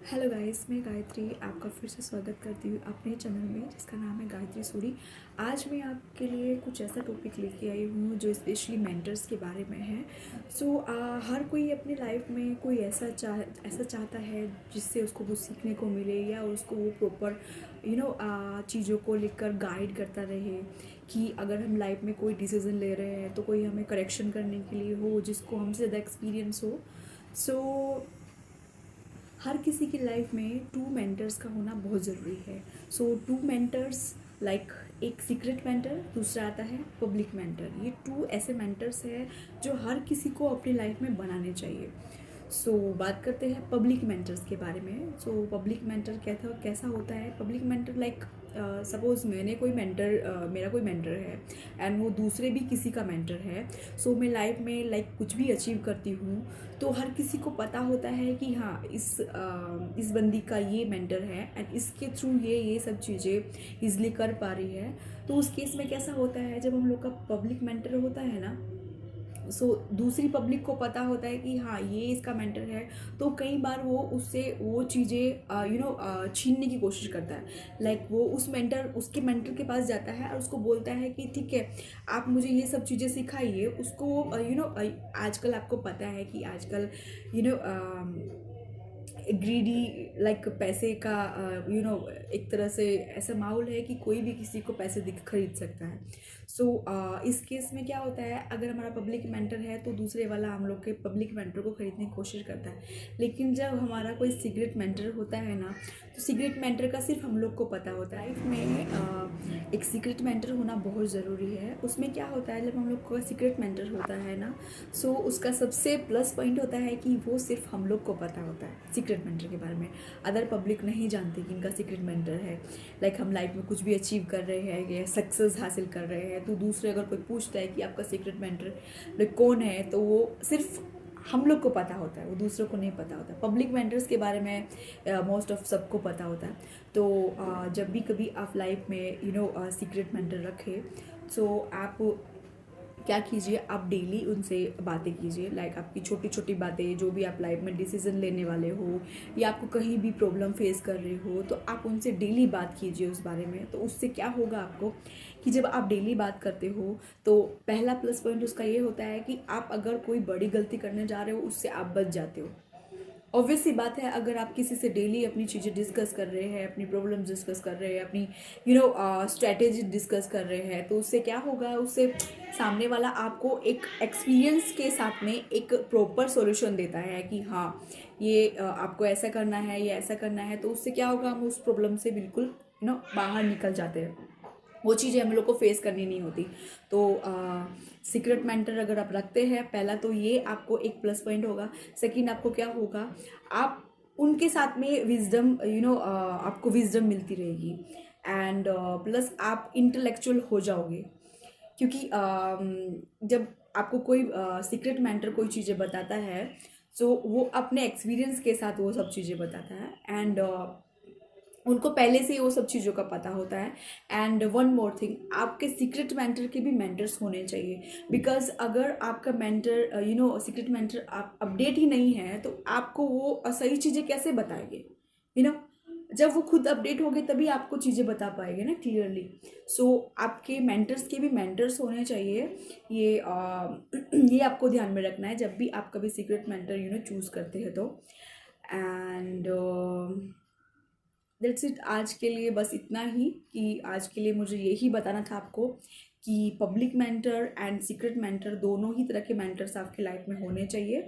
Hello guys, मैं गायत्री आपका फिर से स्वागत करती हूँ अपने चैनल में जिसका नाम है गायत्री सूरी। आज मैं आपके लिए कुछ ऐसा टॉपिक लेके आई हूँ जो स्पेशली मेंटर्स के बारे में है। हर कोई अपनी लाइफ में कोई ऐसा चाहता है जिससे उसको वो सीखने को मिले या उसको वो प्रॉपर चीज़ों को लेकर गाइड करता रहे कि अगर हम लाइफ में कोई डिसीज़न ले रहे हैं तो कोई हमें करेक्शन करने के लिए हो जिसको हमसे ज़्यादा एक्सपीरियंस हो। सो हर किसी की लाइफ में टू मेंटर्स का होना बहुत ज़रूरी है। टू मेंटर्स लाइक एक सीक्रेट मेंटर, दूसरा आता है पब्लिक मेंटर। ये टू ऐसे मेंटर्स हैं जो हर किसी को अपनी लाइफ में बनाने चाहिए। बात करते हैं पब्लिक मेंटर्स के बारे में। पब्लिक मेंटर कैसा होता है? पब्लिक मेंटर लाइक सपोज़ मेरा कोई मेंटर है एंड वो दूसरे भी किसी का मेंटर है। मैं लाइफ में लाइक कुछ भी अचीव करती हूँ तो हर किसी को पता होता है कि हाँ, इस बंदी का ये मेंटर है एंड इसके थ्रू ये सब चीज़ें ईजिली कर पा रही है। तो उस केस में कैसा होता है, जब हम लोग का पब्लिक मेंटर होता है ना, दूसरी पब्लिक को पता होता है कि हाँ, ये इसका मेंटर है, तो कई बार वो उससे वो चीज़ें छीनने की कोशिश करता है। वो उसके मेंटर के पास जाता है और उसको बोलता है कि ठीक है, आप मुझे ये सब चीज़ें सिखाइए। उसको आजकल आपको पता है कि आजकल यू नो ग्रीडी लाइक पैसे का एक तरह से ऐसा माहौल है कि कोई भी किसी को पैसे दिख खरीद सकता है। इस केस में क्या होता है, अगर हमारा पब्लिक मेंटर है तो दूसरे वाला हम लोग के पब्लिक मेंटर को खरीदने की कोशिश करता है। लेकिन जब हमारा कोई सीक्रेट मेंटर होता है ना, तो सीक्रेट मेंटर का सिर्फ हम लोग को पता होता है। लाइफ में एक सीक्रेट मेंटर होना बहुत ज़रूरी है। उसमें क्या होता है, जब हम लोग का सीक्रेट मेंटर होता है ना, उसका सबसे प्लस पॉइंट होता है कि वो सिर्फ हम लोग को पता होता है सीक्रेट मेंटर के बारे में। अदर पब्लिक नहीं जानती कि इनका सीक्रेट मेंटर है। हम लाइफ में कुछ भी अचीव कर रहे हैं या सक्सेस हासिल कर रहे हैं, तो दूसरे अगर कोई पूछता है कि आपका सीक्रेट मेंटर कौन है, तो वो सिर्फ हम लोग को पता होता है, वो दूसरों को नहीं पता होता। पब्लिक मेंटर्स के बारे में मोस्ट ऑफ सबको पता होता है। जब भी कभी आप लाइफ में सीक्रेट मेंटर रखें, आप क्या कीजिए, आप डेली उनसे बातें कीजिए। आपकी छोटी छोटी बातें, जो भी आप लाइफ में डिसीजन लेने वाले हो या आपको कहीं भी प्रॉब्लम फेस कर रहे हो, तो आप उनसे डेली बात कीजिए उस बारे में। तो उससे क्या होगा आपको कि जब आप डेली बात करते हो तो पहला प्लस पॉइंट उसका ये होता है कि आप अगर कोई बड़ी गलती करने जा रहे हो उससे आप बच जाते हो। ऑब्वियस सी बात है, अगर आप किसी से डेली अपनी चीज़ें डिस्कस कर रहे हैं, अपनी प्रॉब्लम्स डिस्कस कर रहे हैं, अपनी स्ट्रैटेजी डिस्कस कर रहे हैं, तो उससे क्या होगा, उससे सामने वाला आपको एक एक्सपीरियंस के साथ में एक प्रॉपर सॉल्यूशन देता है कि हाँ, ये आपको ऐसा करना है, ये ऐसा करना है। तो उससे क्या होगा, हम उस प्रॉब्लम से बिल्कुल बाहर निकल जाते हैं। वो चीज़ें हम लोग को फेस करनी नहीं होती। सीक्रेट मेंटर अगर आप रखते हैं, पहला तो ये आपको एक प्लस पॉइंट होगा। सेकंड, आपको क्या होगा, आप उनके साथ में विजडम आपको विजडम मिलती रहेगी एंड प्लस आप इंटेलेक्चुअल हो जाओगे। क्योंकि जब आपको कोई सीक्रेट मेंटर कोई चीज़ें बताता है, वो अपने एक्सपीरियंस के साथ वो सब चीज़ें बताता है एंड उनको पहले से ही वो सब चीज़ों का पता होता है। एंड वन मोर थिंग, आपके सीक्रेट मेंटर के भी मेंटर्स होने चाहिए। बिकॉज अगर आपका मेंटर सीक्रेट मेंटर आप अपडेट ही नहीं है, तो आपको वो सही चीज़ें कैसे बताएंगे? जब वो खुद अपडेट होंगे तभी आपको चीज़ें बता पाएंगे ना क्लियरली। आपके मेंटर्स के भी मेंटर्स होने चाहिए। ये ये आपको ध्यान में रखना है जब भी आप कभी सीक्रेट मेंटर चूज़ करते हैं तो। And that's it. आज के लिए बस इतना ही, कि आज के लिए मुझे यही बताना था आपको कि public mentor and secret mentor, दोनों ही तरह के मेंटर्स आपके लाइफ में होने चाहिए।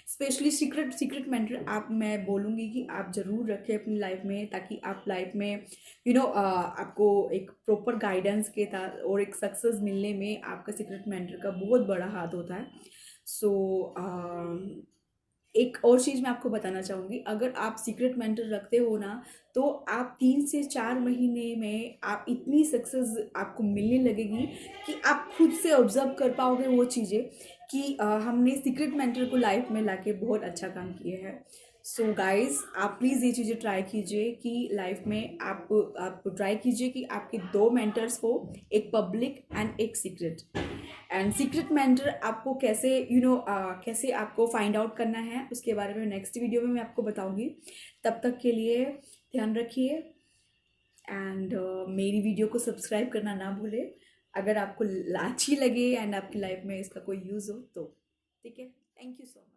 स्पेशली सीक्रेट मेंटर मैं बोलूँगी कि आप ज़रूर रखें अपनी लाइफ में, ताकि आप लाइफ में आपको एक प्रॉपर गाइडेंस के साथ और एक सक्सेस मिलने में आपका सीक्रेट मेंटर का बहुत बड़ा हाथ होता है। सो एक और चीज़ मैं आपको बताना चाहूँगी, अगर आप सीक्रेट मेंटर रखते हो ना, तो आप 3 से 4 महीने में आप इतनी सक्सेस आपको मिलने लगेगी कि आप खुद से ऑब्जर्व कर पाओगे वो चीज़ें कि हमने सीक्रेट मेंटर को लाइफ में लाके बहुत अच्छा काम किया है। सो गाइस, आप प्लीज़ ये चीज़ें ट्राई कीजिए कि लाइफ में आप ट्राई कीजिए कि आपके 2 मेंटर्स हो, एक पब्लिक एंड एक सीक्रेट। एंड सीक्रेट मेंटर आपको कैसे कैसे आपको फाइंड आउट करना है, उसके बारे में नेक्स्ट वीडियो में मैं आपको बताऊंगी। तब तक के लिए ध्यान रखिए एंड मेरी वीडियो को सब्सक्राइब करना ना भूलें। अगर आपको अच्छी लगे एंड आपकी लाइफ में इसका कोई यूज़ हो तो ठीक है। Thank you so much.